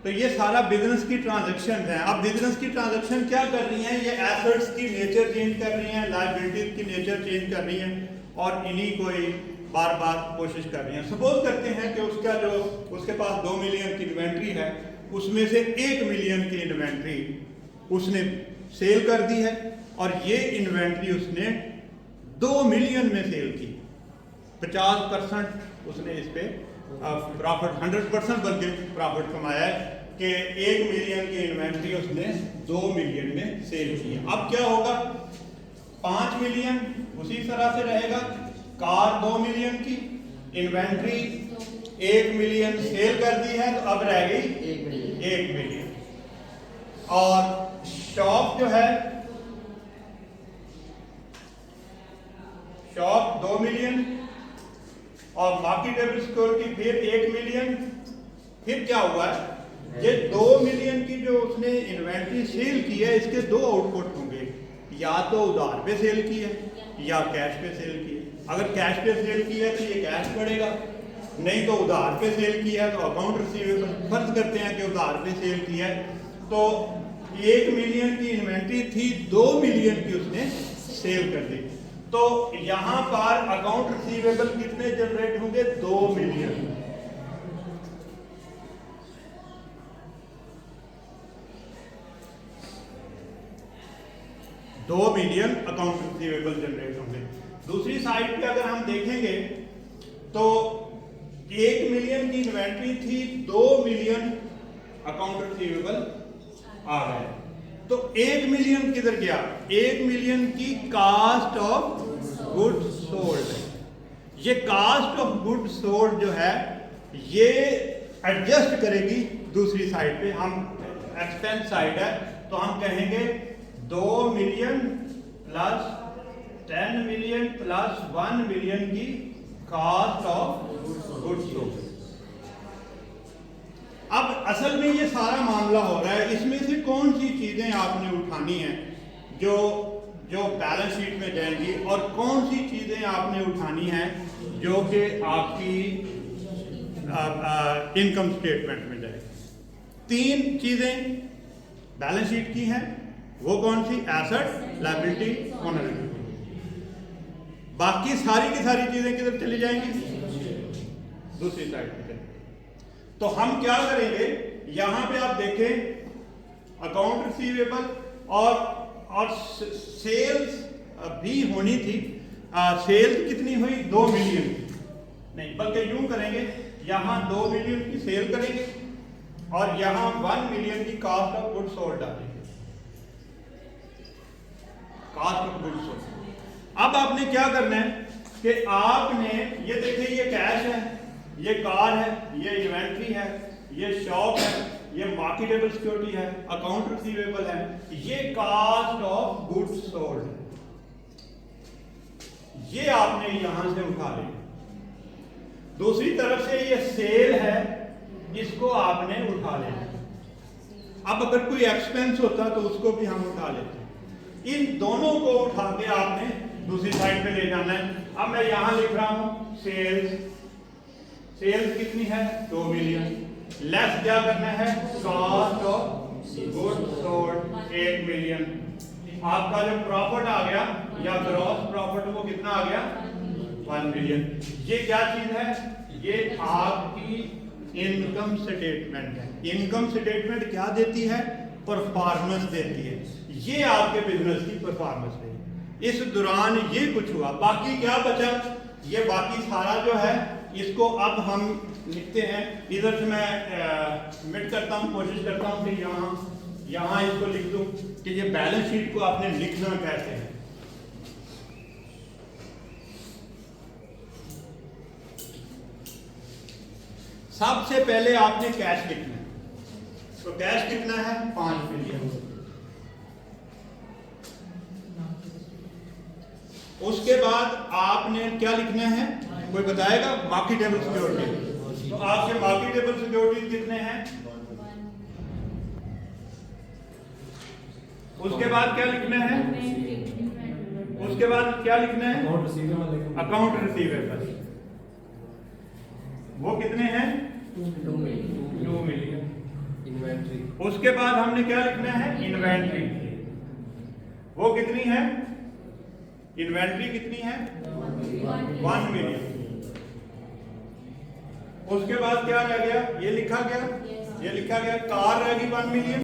तो ये सारा बिजनेस की ट्रांजैक्शन है। अब बिजनेस की ट्रांजैक्शन क्या कर रही हैं, ये एसेट्स की नेचर चेंज कर रही हैं, लायबिलिटीज की नेचर चेंज कर रही हैं और इन्हीं को ही बार बार कोशिश कर रही हैं। सपोज करते हैं कि उसके पास 2 मिलियन की इन्वेंट्री है, उसमें से 1 मिलियन की इन्वेंट्री उसने सेल कर दी है और ये इन्वेंट्री उसने 2 मिलियन में सेल की। 50% उसने इस पे प्रॉफिट, 100% बल्कि प्रॉफिट कमाया है कि 1 मिलियन की इन्वेंट्री उसने 2 मिलियन में सेल की है। अब क्या होगा, 5 मिलियन उसी तरह से रहेगा, कार 2 मिलियन की, इन्वेंट्री 1 मिलियन सेल कर दी है तो अब रह गई 1 मिलियन। और शॉप जो है, शॉप 2 मिलियन और मार्केटेबल सिक्योरिटी फिर 1 मिलियन। फिर क्या हुआ है, ये 2 मिलियन की जो उसने इन्वेंट्री सेल की है, इसके 2 आउटपुट होंगे, या तो उधार पे सेल की है या कैश पे सेल की है। अगर कैश पे सेल की है तो ये कैश पड़ेगा, नहीं तो उधार पे सेल की है तो अकाउंट रिसीवेबल। फर्ज करते हैं कि उधार पे सेल की है तो 1 मिलियन की इन्वेंट्री थी, 2 मिलियन की उसने सेल कर दी, तो यहां पर अकाउंट रिसीवेबल कितने जनरेट होंगे, 2 million. $2 million account receivable generate होंगे। दूसरी साइड पे अगर हम देखेंगे तो 1 मिलियन की इन्वेंट्री थी, 2 मिलियन अकाउंट रिसीवेबल आ गए, तो 1 मिलियन किधर गया, 1 मिलियन की कास्ट ऑफ गुड्स सोल्ड है। ये कास्ट ऑफ गुड्स सोल्ड जो है ये एडजस्ट करेगी दूसरी साइड पे। हम एक्सपेंस साइड है तो हम कहेंगे 2 million plus 10 million plus 1 million की कास्ट ऑफ गुड्स सोल्ड। अब असल में ये सारा मामला हो रहा है, इसमें से कौन सी चीजें आपने उठानी है जो बैलेंस शीट में जाएंगी और कौन सी चीजें आपने उठानी है जो कि आपकी इनकम स्टेटमेंट में जाएगी। 3 चीजें बैलेंस शीट की हैं, वो कौन सी, एसेट, लायबिलिटी, वनरेबिलिटी। बाकी सारी की सारी चीजें किधर चली जाएंगी, दूसरी साइड पे। तो हम क्या करेंगे, यहां पे आप देखें अकाउंट रिसीवेबल और सेल्स भी होनी थी। सेल्स कितनी हुई, 2 मिलियन नहीं, बल्कि यूं करेंगे, यहां 2 मिलियन की सेल करेंगे और यहां 1 मिलियन की कास्ट ऑफ गुड्स सोल्ड डालेंगे, कास्ट ऑफ गुड्स सोल्ड। अब आपने क्या करना है कि आपने ये देखिए, ये कैश है, ये कार है, ये इन्वेंट्री है, ये शॉप है, ये मार्केटेबल सिक्योरिटी है, अकाउंट रिसीवेबल है, ये कास्ट ऑफ गुड्स सोल्ड है। ये आपने यहां से उठा लिया। दूसरी तरफ से ये सेल है, इसको आपने उठा लेना। अब अगर कोई एक्सपेंस होता तो उसको भी हम उठा लेते। इन दोनों को उठा के आपने दूसरी साइड पे ले जाना है। अब मैं यहां लिख रहा हूं सेल्स, सेल्स कितनी है, 2 मिलियन, लेस क्या करना है, cost of goods sold 1 million. आपका जो प्रॉफिट आ गया या ग्रॉस प्रॉफिट वो कितना आ गया, 1 मिलियन। ये क्या चीज है, ये आपकी इनकम स्टेटमेंट है। इनकम स्टेटमेंट क्या देती है, परफॉर्मेंस देती है। ये आपके बिजनेस की परफॉर्मेंस है। इस दौरान ये कुछ हुआ, बाकी क्या बचा, ये बाकी सारा जो है इसको अब हम लिखते हैं। इधर से मैं मिट करता हूँ, कोशिश करता हूँ कि यहाँ इसको लिख दूँ कि ये बैलेंस शीट को आपने लिखना कैसे है। सबसे पहले आपने कैश लिखना है, तो कैश कितना है, 5 मिलियन। उसके बाद आपने क्या लिखना है, कोई बताएगा, मार्केटेबल सिक्योरिटी। तो आपके मार्केटेबल सिक्योरिटी कितने हैं, उसके बाद क्या लिखना है, उसके बाद क्या लिखना है, अकाउंट रिसीवेबल। वो कितने हैं, 2 मिलियन। उसके बाद हमने क्या लिखना है, इन्वेंट्री। वो कितनी है, इन्वेंट्री कितनी है, 1 मिलियन। उसके बाद क्या रह गया, ये लिखा गया, ये लिखा गया, कार रहेगी 1 मिलियन।